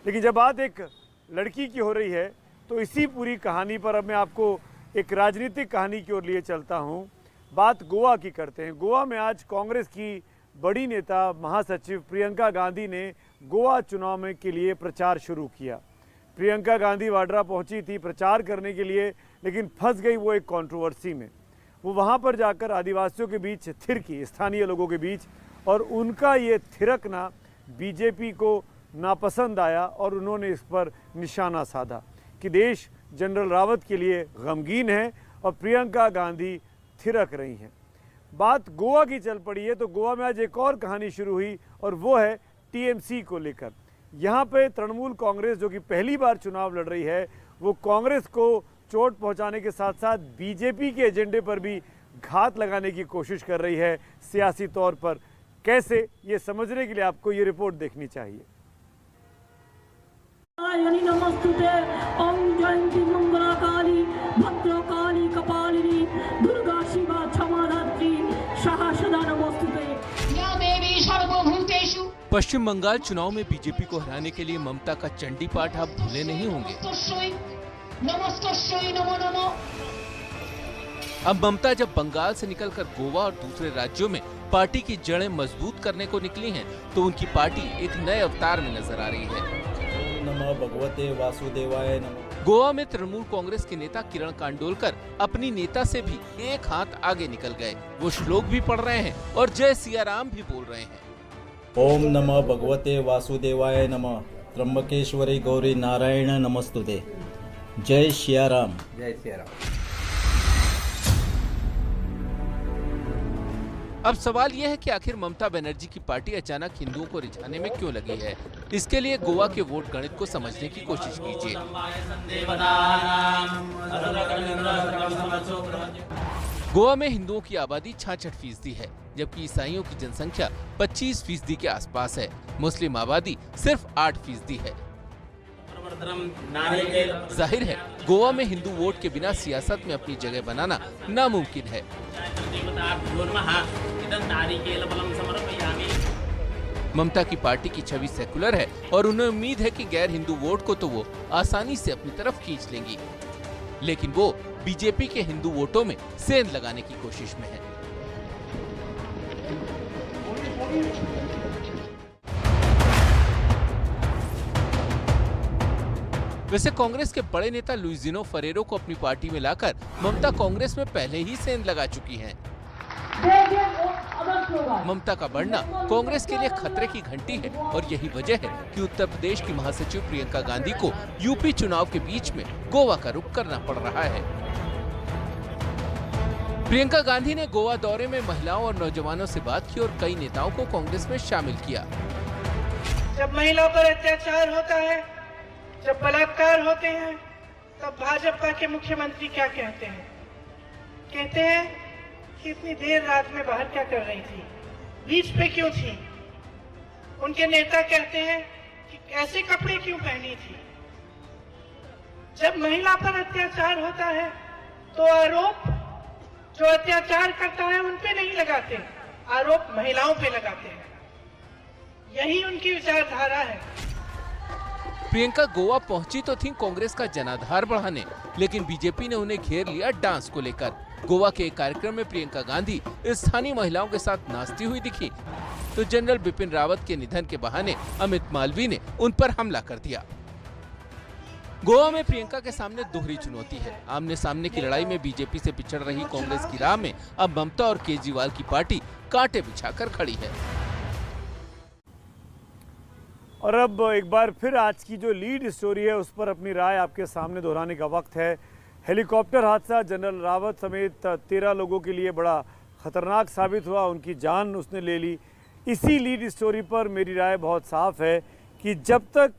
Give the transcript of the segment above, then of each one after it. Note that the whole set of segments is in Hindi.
लेकिन जब बात एक लड़की की हो रही है तो इसी पूरी कहानी पर अब मैं आपको एक राजनीतिक कहानी की ओर लिए चलता हूं। बात गोवा की करते हैं। गोवा में आज कांग्रेस की बड़ी नेता महासचिव प्रियंका गांधी ने गोवा चुनाव में के लिए प्रचार शुरू किया। प्रियंका गांधी वाड्रा पहुंची थी प्रचार करने के लिए, लेकिन फंस गई वो एक कंट्रोवर्सी में। वो वहां पर जाकर आदिवासियों के बीच थिरकी, स्थानीय लोगों के बीच, और उनका ये थिरकना बीजेपी को नापसंद आया और उन्होंने इस पर निशाना साधा कि देश जनरल रावत के लिए गमगीन है और प्रियंका गांधी थिरक रही हैं। बात गोवा की चल पड़ी है तो गोवा में आज एक और कहानी शुरू हुई और वो है टीएमसी को लेकर। यहाँ पे तृणमूल कांग्रेस जो कि पहली बार चुनाव लड़ रही है, वो कांग्रेस को चोट पहुंचाने के साथ साथ बीजेपी के एजेंडे पर भी घात लगाने की कोशिश कर रही है सियासी तौर पर। कैसे, ये समझने के लिए आपको ये रिपोर्ट देखनी चाहिए। नमस्तुते ओम जयंती मंगला काली भद्रकाली कपालिनी दुर्गा शिवा क्षमाधात्री सदा नमस्तुते या देवी सर्वभूतेषु। पश्चिम बंगाल चुनाव में बीजेपी को हराने के लिए ममता का चंडी पाठ आप भूले नहीं होंगे। अब ममता जब बंगाल से निकलकर गोवा और दूसरे राज्यों में पार्टी की जड़ें मजबूत करने को निकली हैं, तो उनकी पार्टी एक नए अवतार में नजर आ रही है। नमः भगवते वासुदेवाय नमः। गोवा में तृणमूल कांग्रेस के नेता किरण कांडोलकर अपनी नेता से भी एक हाथ आगे निकल गए। वो श्लोक भी पढ़ रहे हैं और जय सिया राम भी बोल रहे हैं। ओम नमः भगवते वासुदेवाय नमः। त्र्यंबकेश्वरी गौरी नारायण नमस्तुते। जय सिया राम। जय सिया राम। अब सवाल यह है कि आखिर ममता बनर्जी की पार्टी अचानक हिंदुओं को रिझाने में क्यों लगी है। इसके लिए गोवा के वोट गणित को समझने की कोशिश कीजिए। गोवा में हिंदुओं की आबादी 66% है, जबकि ईसाइयों की जनसंख्या 25% के आसपास है। मुस्लिम आबादी सिर्फ 8% है। जाहिर है गोवा में हिंदू वोट के बिना सियासत में अपनी जगह बनाना नामुमकिन है। ममता की पार्टी की छवि सेकुलर है और उन्हें उम्मीद है कि गैर हिंदू वोट को तो वो आसानी से अपनी तरफ खींच लेंगी, लेकिन वो बीजेपी के हिंदू वोटों में सेंध लगाने की कोशिश में है। वैसे कांग्रेस के बड़े नेता लुइजिनो फरेरो को अपनी पार्टी में लाकर ममता कांग्रेस में पहले ही सेंध लगा चुकी हैं। ममता का बढ़ना कांग्रेस के लिए खतरे की घंटी है और यही वजह है कि उत्तर प्रदेश की महासचिव प्रियंका गांधी को यूपी चुनाव के बीच में गोवा का रुख करना पड़ रहा है। प्रियंका गांधी ने गोवा दौरे में महिलाओं और नौजवानों से बात की और कई नेताओं को कांग्रेस में शामिल किया। जब महिलाओं पर अत्याचार होता है, जब बलात्कार होते हैं, तब भाजपा के मुख्यमंत्री क्या कहते हैं? कहते हैं कि इतनी देर रात में बाहर क्या कर रही थी, बीच पे क्यों थी? उनके नेता कहते हैं कि ऐसे कपड़े क्यों पहनी थी? जब महिला पर अत्याचार होता है तो आरोप जो अत्याचार करता है उन पे नहीं लगाते, आरोप महिलाओं पे लगाते हैं। यही उनकी विचारधारा है। प्रियंका गोवा पहुंची तो थी कांग्रेस का जनाधार बढ़ाने, लेकिन बीजेपी ने उन्हें घेर लिया डांस को लेकर। गोवा के एक कार्यक्रम में प्रियंका गांधी स्थानीय महिलाओं के साथ नाचती हुई दिखी, तो जनरल बिपिन रावत के निधन के बहाने अमित मालवीय ने उन पर हमला कर दिया। गोवा में प्रियंका के सामने दोहरी चुनौती है। आमने सामने की लड़ाई में बीजेपी से पिछड़ रही कांग्रेस की राह में अब ममता और केजरीवाल की पार्टी कांटे बिछाकर खड़ी है। और अब एक बार फिर आज की जो लीड स्टोरी है उस पर अपनी राय आपके सामने दोहराने का वक्त है। हेलीकॉप्टर हादसा जनरल रावत समेत 13 लोगों के लिए बड़ा खतरनाक साबित हुआ, उनकी जान उसने ले ली। इसी लीड स्टोरी पर मेरी राय बहुत साफ है कि जब तक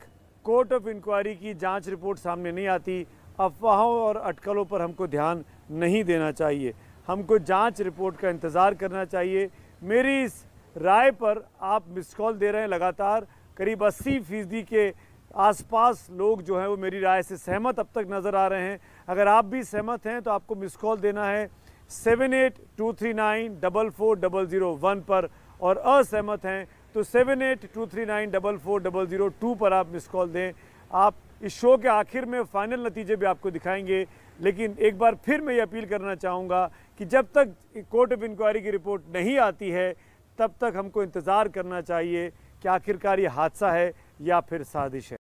कोर्ट ऑफ इंक्वायरी की जांच रिपोर्ट सामने नहीं आती, अफवाहों और अटकलों पर हमको ध्यान नहीं देना चाहिए। हमको जांच रिपोर्ट का इंतज़ार करना चाहिए। मेरी इस राय पर आप मिस कॉल दे रहे हैं लगातार। करीब 80% के आसपास लोग जो हैं वो मेरी राय से सहमत अब तक नज़र आ रहे हैं। अगर आप भी सहमत हैं तो आपको मिस कॉल देना है 7823944001 पर, और असहमत हैं तो 7823944002 पर आप मिस कॉल दें। आप इस शो के आखिर में फाइनल नतीजे भी आपको दिखाएंगे, लेकिन एक बार फिर मैं ये अपील करना चाहूँगा कि जब तक कोर्ट ऑफ इंक्वायरी की रिपोर्ट नहीं आती है तब तक हमको इंतज़ार करना चाहिए कि आखिरकार ये हादसा है या फिर साजिश है।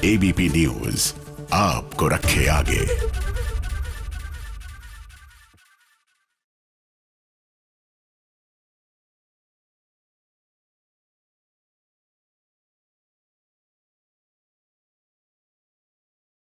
एबीपी न्यूज़ आपको रखे आगे।